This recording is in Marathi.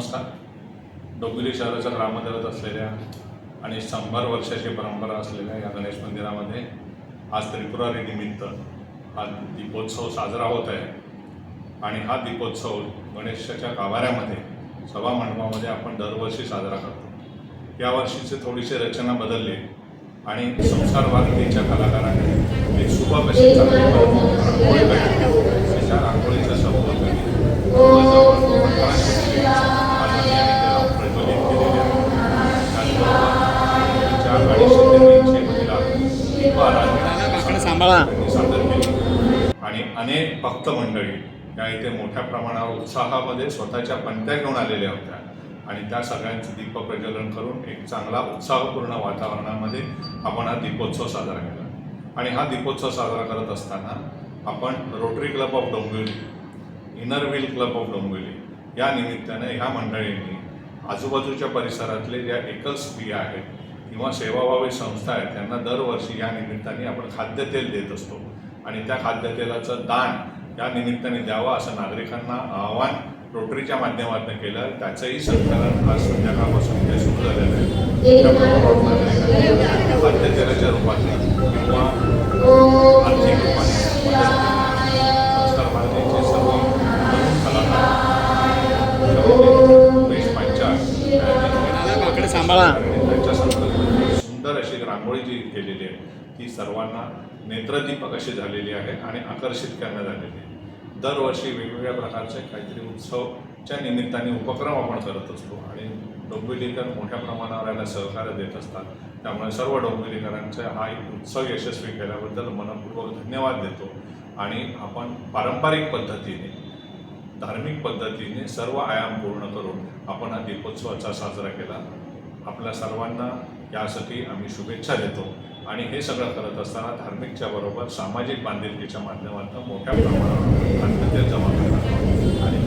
नमस्कार. डोंबिवली शहराच्या ग्रामदेवत असलेल्या आणि 100 वर्षाची परंपरा असलेल्या या गणेश मंदिरामध्ये आज त्रिपुरारी निमित्त हा दीपोत्सव साजरा होत आहे. आणि हा दीपोत्सव गणेशाच्या गाभाऱ्यामध्ये सभा मंडपामध्ये आपण दरवर्षी साजरा करतो. यावर्षीचे थोडीशी रचना बदलली आणि संसार भारतीच्या कलाकारांनी एक सुबक अशी चांगली रांगोळी काढली. त्याच्या रांगोळीचं सभोवताली आणि अनेक भक्त मंडळी या इथे मोठ्या प्रमाणावर उत्साहामध्ये स्वतःच्या पंत्या घेऊन आलेल्या होत्या आणि त्या सगळ्यांचं दीप प्रज्वलन करून एक चांगला उत्साहपूर्ण वातावरणामध्ये आपण हा दीपोत्सव साजरा केला. आणि हा दीपोत्सव साजरा करत असताना आपण rotary club of Dombivli, inner wheel club of Dombivli या निमित्ताने ह्या मंडळींनी आजूबाजूच्या परिसरातले ज्या एकल स्त्रिया आहेत किंवा सेवाभावी संस्था आहेत त्यांना दरवर्षी या निमित्ताने आपण खाद्यतेल देत असतो आणि त्या खाद्यतेलाचं दान या निमित्ताने द्यावं असं नागरिकांना आवाहन रोटरीच्या माध्यमातून केलं. त्याचंही संकलन आज संध्याकाळपासून इथे सुरू झालेलं आहे. खाद्यतेलाच्या रूपात किंवा आर्थिक रूपाने संस्कार भारतीचे सर्व त्यांच्या संकल्पनेची सुंदर अशी रांगोळी जी केलेली आहे ती सर्वांना नेत्रदीपक अशी झालेली आहे आणि आकर्षित करण्यात आलेली आहे. दरवर्षी वेगवेगळ्या प्रकारचे काहीतरी उत्सवच्या निमित्ताने उपक्रम आपण करत असतो आणि डोंबिवलीकर मोठ्या प्रमाणावर याला सहकार्य देत असतात. त्यामुळे सर्व डोंबिवलीकरांचा हा एक उत्सव यशस्वी केल्याबद्दल मनपूर्वक धन्यवाद देतो. आणि आपण पारंपरिक पद्धतीने धार्मिक पद्धतीने सर्व आयाम पूर्ण करून आपण हा दीपोत्सवाचा साजरा केला. आपल्या सर्वांना यासाठी आम्ही शुभेच्छा देतो. आणि हे सगळं करत असताना धार्मिकच्या बरोबर सामाजिक बांधिलकीच्या माध्यमातून मोठ्या प्रमाणावर खाद्यतेल जमा करतात आणि